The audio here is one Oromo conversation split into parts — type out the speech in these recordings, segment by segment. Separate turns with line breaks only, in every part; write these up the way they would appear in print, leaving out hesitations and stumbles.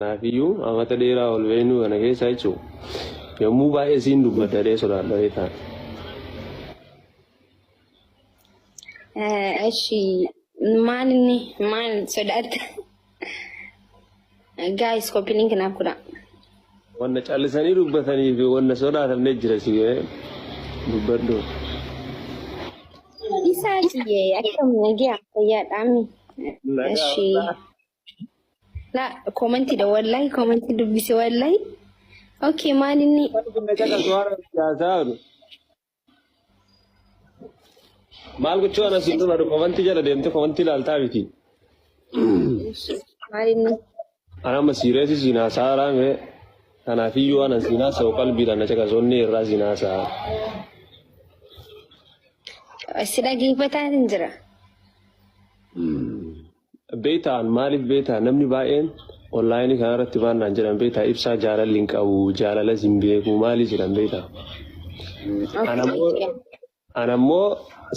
Naafiyyuu amata dheeraa ol beenuu kana keessa jechuun yommuu baay'ee siin dubbatadhee sodaadha beektaa.
እሺ ማን ሶዳት ጋይስ ኮፒ ሊንክ ናኩዳ
wanna callisanii dubbatanii fi wanna sodaatamne jira si dubbadhu.
ኢሳዬ አከም ነገ ያጣሚ እሺ ላ ኮሜንት ደወላይ ኮሜንት ዱብሲ ወላይ ኦኬ ማንኒ
maal gochuu ana siin dhuma komantii jala deemte komantii ilaaltaa miti.
ማንኒ
Ana amma siireesi siin haasaa mee kanaafiyyuu ana siin haasa'u qalbiidhaan na caqasonni irraa siin haasaa.
sida gifataan jira
Beetaan maaliif beetaa namni baay'een onlaayinii kanarratti baannaan jedhan beetaa ibsaa jaalalli hin qabu jaalala siin beeku maali jedhan beetaa. Anammoo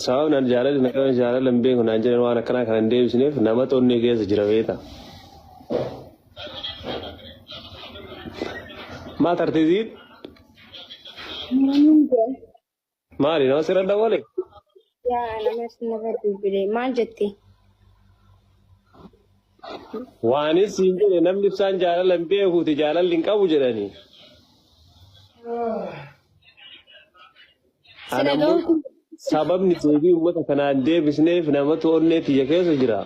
sababni jaalalli na qaban jaalala hin beeku naan jedhan waan akkanaa kan hin deebisneef nama xonnee keessa jira beetaa. Maal tartiisiin? Maali nama sirra dawwale?
yaa nama sinaba dubbile maal jetti
Waanis siin jedhe namni ibsaan jaalala hin beekuuti jaalalli hin qabu jedhanii. Anammoo sababni deebii uummata kanaan deebisneef nama to'annee tiyya keessa jira.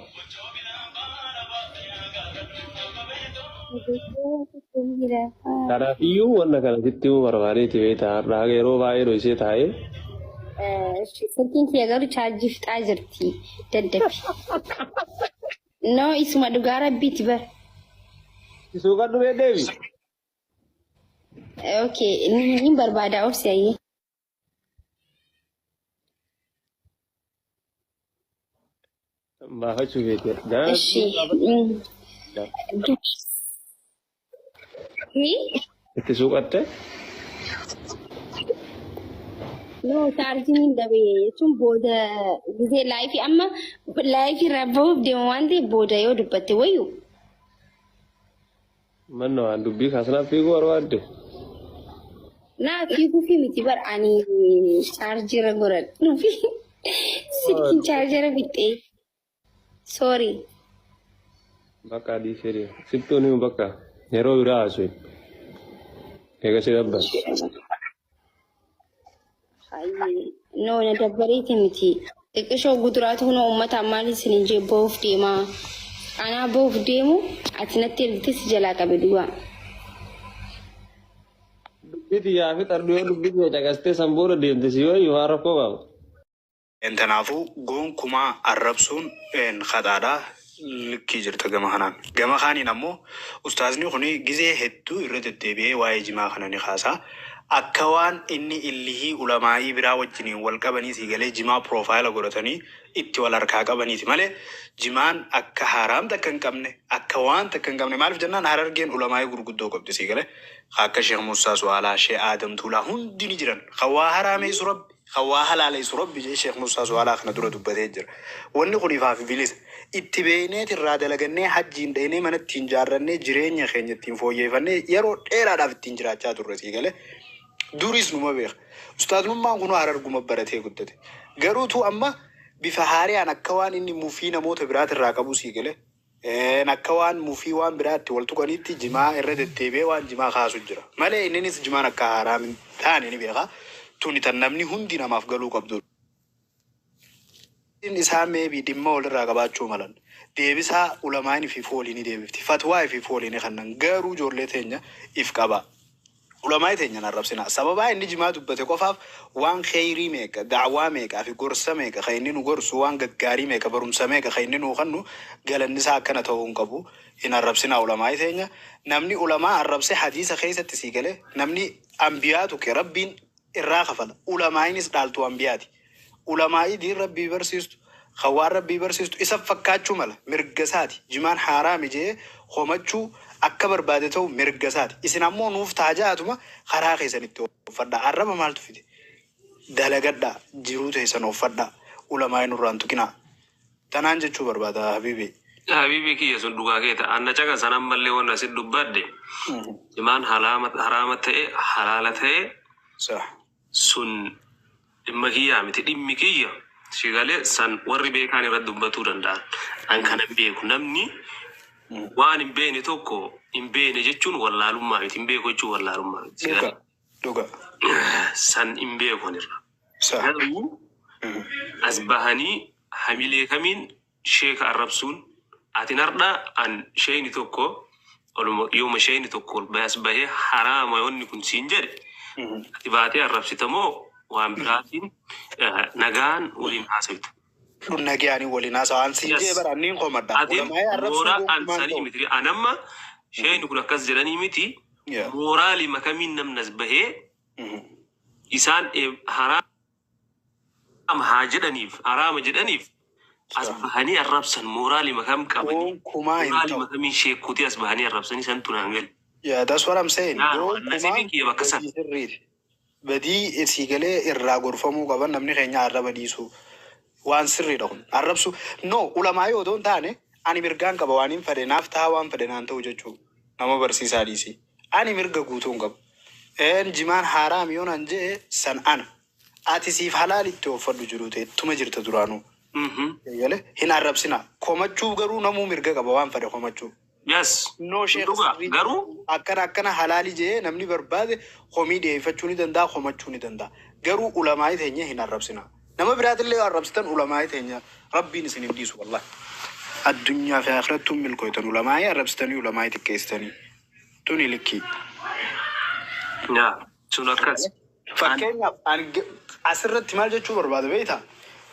Kanaafiyyuu wanna kana sitti himuu barbaadeeti beektaa har'aa yeroo baay'ee dho'isee taa'ee.
Sirkiin kiyya garuu chaarjii fixaa jirti daddabi. No isuma dhugaa rabbiiti bar.
Isuu kan dhumee deebi.
Okay ni barbaada obsi ayyee.
Baafachuu beekee.
Eshi.
Itti suuqatte.
No chaarjiin dabe jechuun booda gisee laayifii amma laayifii irraa bahuuf deemu waan ta'eef booda yoo dubbatte wayyu.
Manna waan dubbii kaasanaaf fiiguu barbaadde.
Naa fiiguufi miti bar ani chaarjii irra godhadhuufi silkiin chaarjii irra fixee. Sorry.
Bakka adii fedhe. Sittuun himu bakka yeroo biraa haasui. Eega si dabban.
No na dabbareeti miti. Xiqqishoo guduraatu kun uummata maaliif isin jee bahuuf deemaa. Anaa bahuuf deemu ati natti ergites jalaa qabe duwwaa.
Dubbii xiyyaa fi xarduu yoo dubbii xiyya caqastee san booda deemte si yoo waan rakkoo qabu.
Kanaafuu gonkumaa arrabsuun khataadhaa likkii jirta gama kanaan. Gama kaaniin ammoo ustaazni kuni gizee hedduu irra deddeebi'ee waa'ee jimaa kana ni kaasaa. Akka waan inni illihii ulamaa'ii biraa wajjiniin wal qabanii si galee jimaa piroofaayila godhatanii itti wal harkaa qabaniiti malee jimaan akka haaraam takka hin qabne akka waan takka hin qabne maaliif jennaan harargeen ulamaa'ii gurguddoo qabdi si galee akka Sheekh Musaa Su'aalaa Sheekh Aadam Tuulaa hundi ni jiran hawaa haraamee isu rabbi hawaa halaalee isu rabbi jee Sheekh Musaa Su'aalaa kana dura dubbatee jira wanni kun ifaaf bilisa itti beeyneet irraa dalagannee hajjiin dheenee mana ittiin jaarrannee jireenya keenya ittiin fooyyeeffannee yeroo dheeraadhaaf ittiin jiraachaa turre si galee. Duris numa beeka. Ustaaznummaan kun hararguma baratee guddate. Garuutu amma bifa haariyaan akka waan inni mufii namoota biraatirraa qabu sii galee. Akka waan mufii waan biraatti wal tuqanitti jimaa irra deddeebi'ee waan jimaa kaasu jira. Malee innis jimaan akka haaraam hin taane ni beeka. Tuni tan namni hundi namaaf galuu qabdu. Isaa meebii dhimma walirraa qabaachuu malan. Deebisaa ulamaan ifi foolii ni deebifti. Fatwaa ifi foolii ni kannan garuu ijoollee teenya if qaba. Ulamaa'ii teenya narrabsina. Sababaa inni jimaa dubbate qofaaf waan kheyrii meeqa, da'waa meeqa fi gorsa meeqa kan inni nu gorsu waan gaggaarii meeqa barumsa meeqa kan inni nu kennu galanni isaa akkana ta'uu hin qabu. Hin arrabsina ulamaa'ii teenya. Namni ulamaa arrabse hadiisa keessatti sii galee namni ambiyaatu ke rabbiin irraa kafala. Ulamaa'iinis dhaaltu ambiyaati. Ulamaa'ii diin rabbii barsiistu, khawaan rabbii barsiistu isa fakkaachuu mala mirga isaati. Jimaan haaraami jee homachuu akka barbaade ta'u mirga isaati. Isin ammoo nuuf taajaatuma karaa keessanitti uffadhaa. Arraba maaltu fide? Dalagadhaa jiruu teessan uffadhaa. Ulamaa'ii nurraan tuqinaa. Tanaan jechuu barbaada Habiibi.
Habibi kiyya sun dhugaa keeta. Anna caga sanan mallee wanna si dubbadde. Jimaan harama ta'e halaala ta'e sun dhimma kiyyaa miti dhimmi kiyya. Sigalee san warri beekaan irra dubbatuu danda'an. An kana beeku namni waan hin beekne tokko hin beekne jechuun wallaalummaa miti. Hin beeku jechuun wallaalummaa miti.
Dhuga.
San hin beekon irra. Garuu as bahanii hamilee kamiin sheeka arrabsuun ati nardha an sheeni tokko yooma sheeni tokko bayas bahee haraama yonni kun siin jedhe ati baatee arrabsitamoo waan biraatiin nagaan waliin haasawitu.
Nagaanii waliin haasawaan siin jee baranniin qomadha.
Ati mooraa ansanii miti anamma sheeni kun akkas jedhanii miti mooraalii makamiin namnas bahee isaan haraama jedhaniif haraama jedhaniif asbahanii arrabsan mooraalii makam qabanii mooraalii makamiin sheekuutii asbahanii arrabsanii san tunaangal.
Yeah, that's what I'm saying.
Nasibii kiyya bakka san.
Badii isii galee irraa gorfamuu qaban namni keenya arraba dhiisu waan sirriidha kun arrabsu no ulamaa yoo ta'u taane ani mirgaan qaba waan hin fedhe naaf ta'a waan fedhe naan ta'u jechuu nama barsiisaa dhiisi ani mirga guutuun qaba. Jimaan haraam yoo nan jee san ana ati siif halaalitti uffadhu jiru ta'e tuma jirta duraanuu. Hin arrabsina komachuu garuu namuu mirga qaba waan fedhe komachuu.
Yes.
No sheekh
garuu
akkana halaali jee namni barbaade komii dhiyeeffachuu ni danda'a komachuu ni danda'a. Garuu ulamaa'ii teenya hin arrabsina. Nama biraatillee arrabsitan ulamaa'ii teenya rabbiin isin hin dhiisu wallahi. Addunyaa fi akhirattuun milkooytan ulamaa'ii arrabsitanii ulamaa'ii xiqqeessitanii. Tuni likkii.
Sun akkas.
Fakkeenyaaf asirratti maal jechuu barbaada beektaa?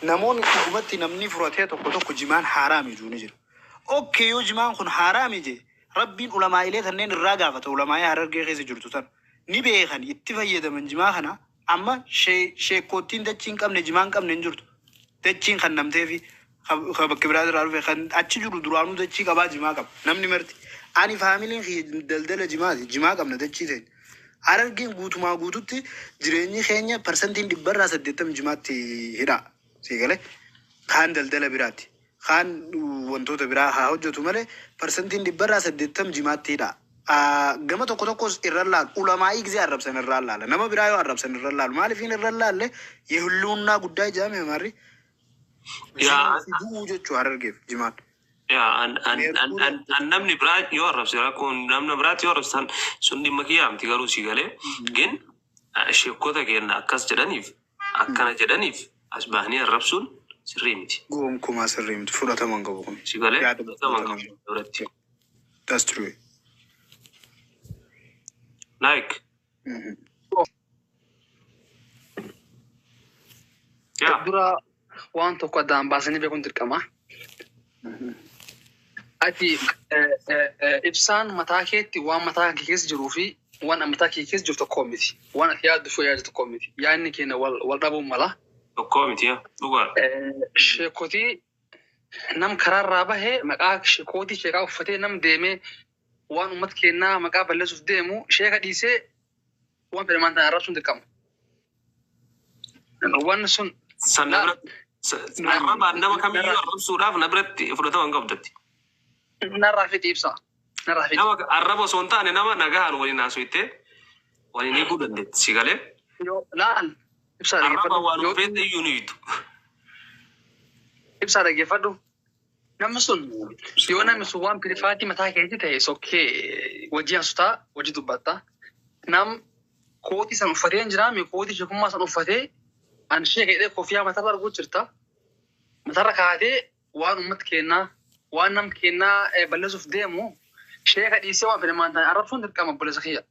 Namoonni dhugumatti namni furatee tokko jimaan haraami juu ni jira. Okay yoo jimaan kun haraami jee rabbiin ulamaa'ilee kanneen irraa gaafata ulamaa'ee Harargee keessa jirtu tan ni beekan itti fayyadaman jimaa kana amma sheekkoottiin dachiin qabne jimaan qabne hin jirtu. Dachiin kan namteefi bakka biraa irraa dhufe kan achi jiru duraanuu dachii qabaa jimaa qaba namni marti. Ani faamiliin daldala jimaati jimaa qabna dachii ta'e. Harargeen guutumaa guututti jireenyi keenya parsantiin 80% jimaatti hidha. Sigale kaan daldala biraati kaan wantoota biraa haa hojjetu malee parsantiin 80% jimaatti hidha. Gama tokkos irra laal ulamaa'ii gisee arrabsan irra laala nama biraa yoo arrabsan irra laalu maaliifin irra laalle yehullumnaa guddaa ijaame marri du'uu jechuu Harargeef jimaan.
Namni biraa yoo arrabse rakkoon namni biraatti yoo arrabsan sun dhimma kiyyaamti garuu sigalee gin sheekota kenna akkas jedhaniif akkana jedhaniif asbahanii arrabsuun sirrii miti.
Gonkumaa sirrii miti fudhataman qabu kun.
Sigalee fudhataman qabu duratti.
That's true.
Like.
Dura waan tokko addaan baasanii beekuun dirqama. Ati ibsaan mataa keetti waan mataa kee keessa jiruu fi waan mataa kee keessa jiru tokko miti. Waan ati yaaddu fi yaaddu tokko miti. Yaadni keenya wal dhabuun mala.
Tokko miti dhugaa.
Sheekotii nam karaarraa bahee maqaa sheekotii sheekaa uffatee nam deemee waan uummata keenyaa maqaa balleessuuf deemu sheeka dhiisee waan fedhamaan ta'an arrabsuun dirqama. Waan sun
sana nama kamiyyuu arrabsuudhaaf na biratti fudhataman qabdatti.
Narraa fiti ibsa. Narraa fiti.
Nama arraba osoo hin taane nama nagahaan waliin haasofte waliin eeguu dandeetti si galee.
Yoo laal ibsa
arraba waan ufeette iyyuu ni bitu.
Ibsa dhaggeeffadhu. Namni sun yoo namni sun waan pirifaatii mataa keetti ta'e sokkee wajji hasutaa wajji dubbatta. Nam kootii san uffatee hin jiraame kootii sheekummaa san uffatee an sheekee kofiyaa matarra arguu jirta. Matarra kaatee waan uummata keenyaa waan nam keenyaa balleessuuf deemu sheeka dhiisee waan fedhamaan ta'an arrabsuun dirqama obboleessa kiyya.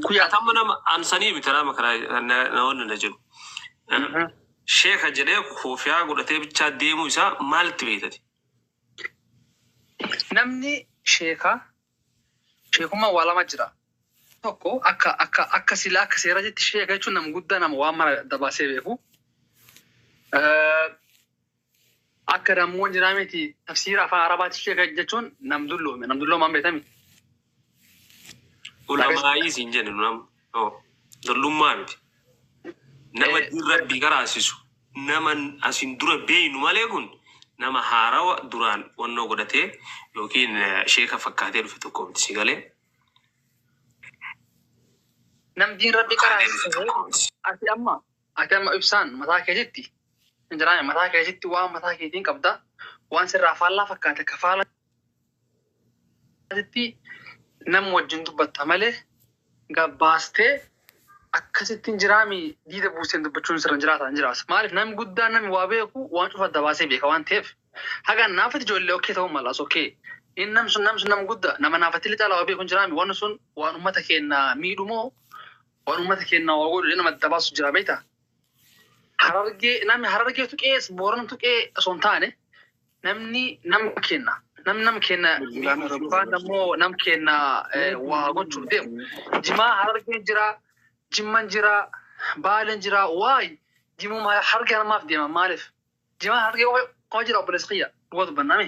Kuyyatamma nama ansanii miti nama karaa namoonni na jiru. Sheeka jedhee kofiyaa godhatee bichaa deemuu isaa maalitti beekati?
Namni sheekummaa waa lama jira. Tokko akka silaa akka seera jetti sheeka jechuun nama guddaa nama waan mara dabaasee beeku. Akka dammoon jiraameti tafsiira afaan arabaatti sheeka jechuun nam dulloomaan beekami.
Ulamaayii siin jennu nama dullummaa miti. Nama rabbii karaasisu nama asin dura beeynu malee kun nama haarawa duraan wannoo godhatee yookiin sheeka fakkaatee dhufe tokko miti si galee.
Nam diin rabbi karaa ati amma ibsaan mataa keetitti injiraan mataa keetitti waan mataa keetiin qabda waan sirraa faallaa fakkaate kafaalaatti nam wajjin dubbatta malee gabbaastee akkasitti injiraami diida buuseen dubbachuun sirra jiraata injiraas maaliif namni guddaan namni waa beeku waan cufa dabaasee beeka waan ta'eef hagaan naafati ijoollee okkee ta'uu malaas okkee inni nam sun nam guddaa nama naafatti lixa laa waa beeku injiraami waan sun waan ummata keenya miidhumoo waan ummata keenya waa godhu nama dabaasu jira beekta. Namni harargee tuqee booran tuqee osoo hin taane namni nama kenna ammoo nam kenna waa gochuuf deemu. Jimaa harargee jira, jimman jira, baaleen jira, waay jimuma harargee namaaf deema maaliif? Jimaa harargee koo jira obboleessa kiyya dhugaa dubbanname.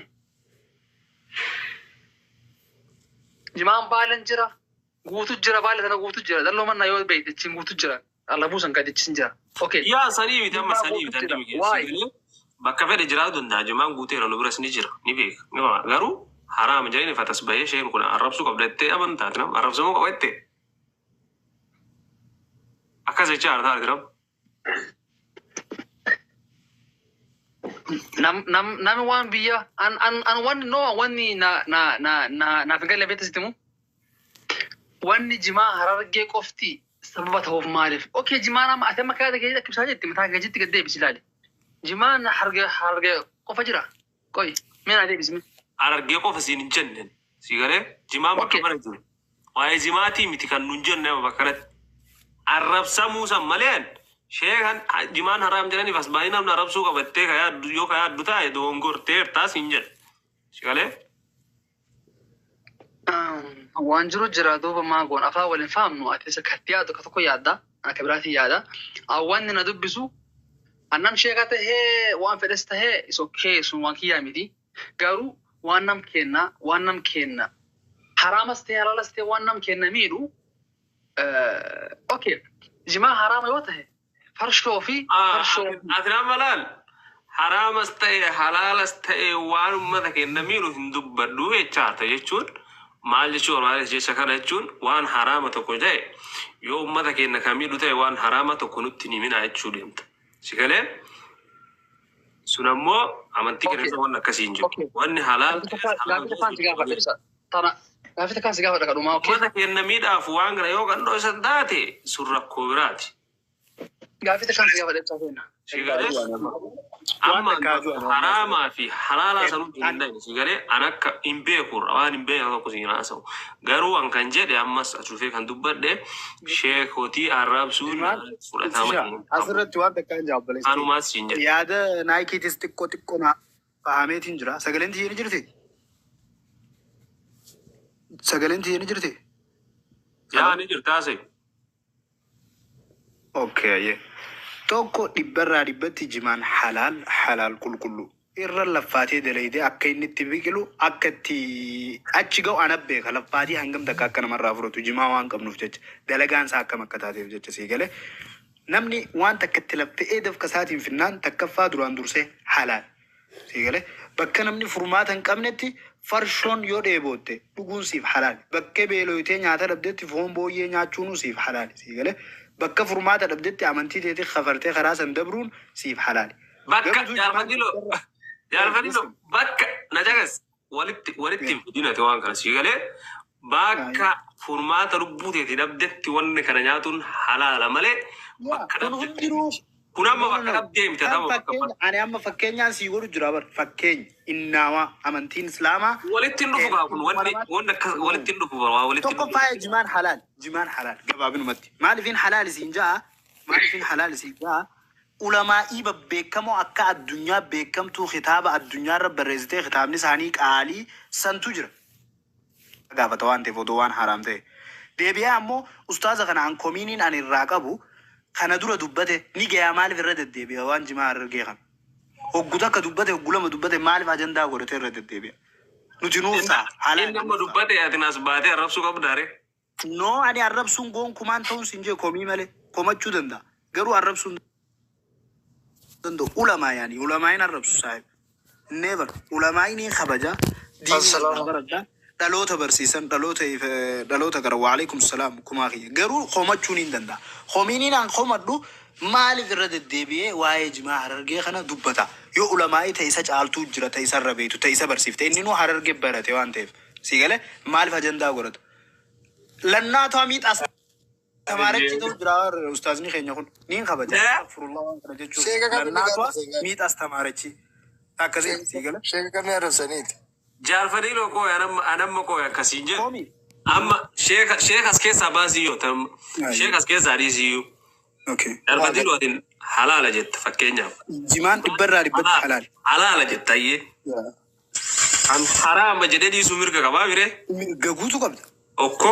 Jimaan baaleen jira, guutu jira, baalee sana guutu jira, dalloo mannaa yoo beekte achiin guutu jira. Allah buusan gadi achiin jira. Okay.
Yaa sanii miti amma sanii miti andi miti. Bakka fedhe jiraatu danda'a jimaan guuteera nu biras ni jira ni beeka. Garuu haraama jedhanii fatas bahee isheen kun arrabsuu qabdattee amantaati nam arrabsamuu qabattee. Akkas jecha hartaa argiram.
Nami waan biyya an wanni naaf hin galle beektasitti wanni jimaa harargee qofti. Sababa ta'uuf maaliif? Okay, jimaan ati amma kaayata keessa akkibsaa jetti mataa keessitti gad deebisi ilaali. Jimaan harargee qofa jira. Qoy, meenaa deebismi.
Harargee qofa siin hin jenne. Si galee jimaan bakka bara jiru. Waa'ee jimaatii miti kan nun jenne bakka kanatti. Arrabsamuu san maleen sheekan jimaan haraam jedhaniif as baay'ee namni arrabsuu qabattee yoo ka yaaddu taa'e dogongorteertaas hin jedhe. Si galee?
Waan jiru jira duuba maagoon afaan waliin fahamnu ati isa katti yaadu ka tokko yaadda akka biraatiin yaada. Wanni na dubbisu annam sheeka tahee waan fedhes tahee isokkee sun waan kiyyaa miti. Garuu waan nam kenna haraamas ta'e halaalas ta'e waan nam kenna miidhu okay jimaa haraama yoo tahe farshoo fi
ati nama laal haraamas ta'e halaalas ta'e waan ummata kenna miidhu hin dubbadhu jechaata jechuun. Maal jechuun maal jecha kana jechuun waan haraama tokko ta'e yoo ummata keenya kamiidhu ta'e waan haraama tokko nutti ni mina jechuu deemta. Si galee sun ammoo amantii keessa waan akkasiin jiru. Wanni halaal
gaafita kan si gaafa dhaqa dhumaa.
Ummata keenya miidhaaf waan kana yoo kan dhoosan taate sun rakkoo biraati.
Gaafita kan si gaafa dhaqaa kenna.
Si galee amma haramaa fi halaalaa sanuutti hin dandeenye si galee an akka hin beekurra waan hin beekan tokko siin haasa'u garuu an kan jedhe ammas dhufee kan dubbadhe sheekotii arrabsuun fudhatama
asirratti waan takkaan jaabaleessa.
Anumaas siin jedhe.
Yaada naayikiitis xiqqoo naa fahameetiin jira. Sagaleen tiyee ni jirti? Sagaleen tiyee ni jirti?
Yaa ni jirtaase.
Okay. Tokko dhibbarraa dhibbatti jimaan halaal qulqullu irra laffaatee dalaydee akka inni itti biqilu akka itti achi ga'u ana beeka laffaatii hangam takka akka namarraa fudhatu jimaa waan qabnuuf jecha dalagaan isaa akkam akka taateef jecha sii galee namni waan takka itti laffa'ee dafqa isaatiin finnaan takkaffaa duraan dursee halaal sii galee bakka namni furmaata hin qabnetti farshoon yoo dheebootte dhuguun siif halaal bakkee beelooyitee nyaata dhabdetti foon booyyee nyaachuun siif halaal sii galee. Bakka furmaata dhabdetti amantii teetii kafartee karaa san dabruun siif halaali.
Bakka jaalfadhilo bakka na jagas walitti hin fidinate waan kana sii galee bakka furmaata lubbuu teetii dhabdetti wanni kana nyaatuun halaala malee bakka dhabdetti. Kun amma bakka dhabdee miti ta'ama bakka.
Ani amma fakkeenyaan sii godhu jira bar fakkeenya innaamaa amantiin islaamaa.
Walitti hin dhufu kun wanni akka walitti hin dhufu waa walitti hin dhufu.
Tokko faaya jimaan halaal gabaabinumatti. Maaliifin halaal isiin ja'a ulamaa'ii babbeekamoo akka addunyaa beekamtuu kitaaba addunyaarra barreessitee kitaabni isaanii qaalii santu jira. Gaafata waan ta'eef odoo waan haraam ta'e. Deebi'ee ammoo ustaaza kanaan komiiniin ani irraa qabu kana dura dubbate ni gayaa maaliif irra deddeebi'a waan jimaa argee kan. Hogguta akka dubbate hoggulama dubbate maaliif ajandaa godhatee irra deddeebi'a. Nuti nuufsa
halaal. Inni amma dubbate ati nas baatee arrabsuu qabdaare.
No ani arrabsuun gonkumaan ta'uun siin jee komii malee komachuu danda'a. Garuu arrabsuun danda'u ulamaa yaani ulamaa'in arrabsu saahib. never ulamaa'ini kabaja diinii baradha dhaloota barsiisan dhaloota gara waalaikum salaam kumaafi garuu homachuun hin danda'a. Homiiniin aan homadhu maaliif irra deddeebi'ee waa'ee jimaa Harargee kana dubbata yoo ulamaa'ii ta'e isa caaltuu jira ta'e isa irra beektu ta'e isa barsiifte inni nu Harargee barate waan ta'eef si galee maaliif ajandaa godhata lannaatu miidhaas tamaarachi ta'u jira ustaazni keenya kun niin kabaja furullah waan kana jechuudha lannaatu miidhaas tamaarachi akkasii si galee
sheeka kamii arrabsaniiti.
Jaarfanii loko anamma ko akkasiin jedhu amma sheek as keessaa baasiyyo sheek as keessaa dhiisiyyu. Jaarfanii lootiin halaala jetta fakkeenyaaf.
Jimaan dhibbarraa dhibbatti halaal.
Halaala jetta iyyee. Kan haraama jedhee dhiisuu mirga qabaa biree.
Mirga guutuu qabda.
Okko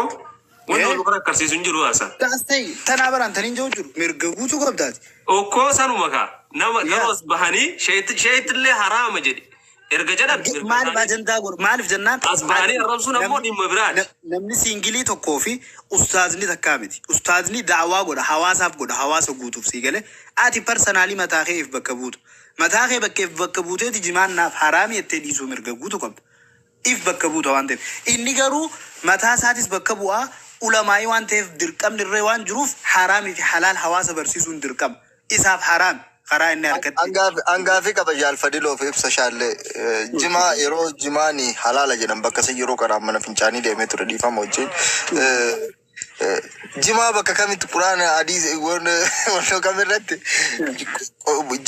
wanni wal bara akkasiisu hin jiru haasa.
Taas ta'e tanaa baraan taniin jiru jiru mirga guutuu qabdaati.
Okko sanuma kaa nama as bahanii sheetillee haraama jedhe. Erga jedhan
maaliif ajandaa godhu maaliif jennaan
as bahanii arrabsuun ammoo dhimma biraati.
Namni siingilii tokkoo fi ustaazni takkaa miti. Ustaazni daawwaa godha hawaasaaf godha hawaasa guutuuf si galee ati parsanaalii mataa kee if bakka buutu. Mataa kee bakka buuteeti jimaan naaf haraami jettee dhiisuu mirga guutuu qabda. If bakka buuta waan ta'eef. Inni garuu mataa isaatis bakka bu'aa ulamaa'ii waan ta'eef dirqamni irree waan jiruuf haraamii fi halaal hawaasa barsiisuun dirqama. Isaaf haraami. Karaa inni harkatti.
Angaafi qaba jaalfadiloof ibsa shaallee jimaa yeroo jimaani halaala jedhan bakka isa yeroo karaa mana fincaanii deemee ture dhiifama wajjin. Jimaa bakka kamitti quraana adii wannoo kamirratti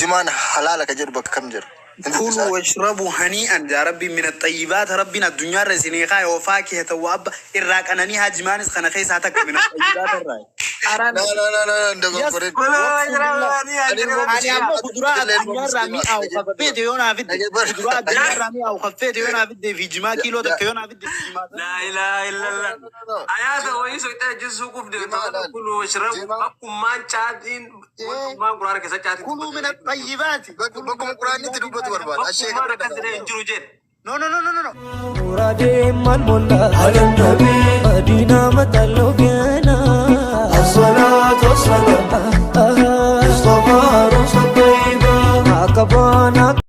jimaan halaala ka jedhu bakka kam jira.
كلوا واشربوا هنيئا يا ربي من الطيبات ربنا الدنيا رزينيها وفاكهة وأب الراك أنني هاجمانس خنا خيس هاتك من الطيبات الراي.
لا
أنا أما قدرة الدنيا رامي أو خفيت يونا فيد قدرة الدنيا رامي أو خفيت يونا فيد في جماع كيلو تك يونا فيد في جماع.
لا إله إلا الله. أيها الرئيس يتجسوا كفد كلوا واشربوا أكم ما تشاتين ما قرار كذا تشاتين.
كلوا من الطيبات.
بكم قرآن تدربوا
No.
Murade man molla, alam nabi, adina matalo.